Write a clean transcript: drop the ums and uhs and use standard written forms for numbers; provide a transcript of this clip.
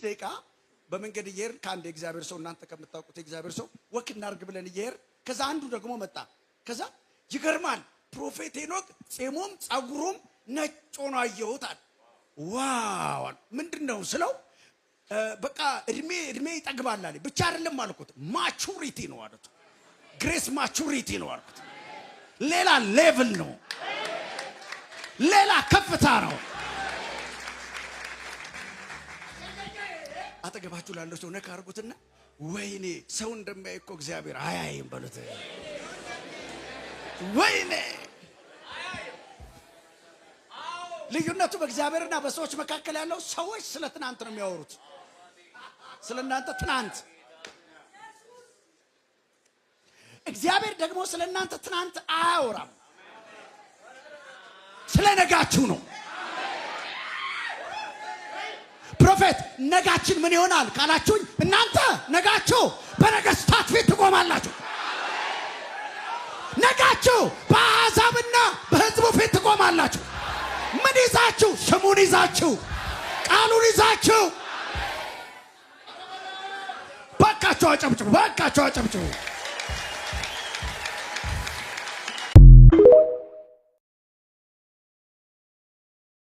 ደቂቃ በመንገድ እየሄድን ከአንድ የእግዚአብሔር ሰው እናንተ ከምታውቁት የእግዚአብሔር ሰው ወክ እናድርግ ብለን እየሄድን ከዛ አንዱ ደግሞ መጣ። ከዛ ይገርማል ፕሮፌት ሄኖክ ጺሙም ጸጉሩም ነጭ ሆኖ አየሁታል። ዋው ምንድነው ስለው በቃ እድሜ ይጠግባል አለ። ብቻ አይደለም አልኩት ማቹሪቲ ነው አሉት። ግሬስ ማቹሪቲ ነው አልኩት። ሌላ ሌቭል ነው፣ ሌላ ከፍታ ነው። አጠገባችሁ ላለው ሰው ነካ አድርጉትና ወይኔ ሰው እንደማያይ እኮ እግዚአብሔር አያይም በሉት። ወይኔ ልዩነቱ በእግዚአብሔርና በሰዎች መካከል ያለው ሰዎች ስለ ትናንት ነው የሚያወሩት፣ ስለ እናንተ ትናንት። እግዚአብሔር ደግሞ ስለ እናንተ ትናንት አያወራም፣ ስለ ነጋችሁ ነው። ፕሮፌት ነጋችን ምን ይሆናል ካላችሁኝ እናንተ ነጋችሁ በነገስታት ፊት ትቆማላችሁ። ነጋችሁ በአሕዛብና በሕዝቡ ፊት ትቆማላችሁ። ምን ይዛችሁ? ስሙን ይዛችሁ፣ ቃሉን ይዛችሁ። በቃችሁ አጨብጭቡ፣ በቃችሁ አጨብጭቡ።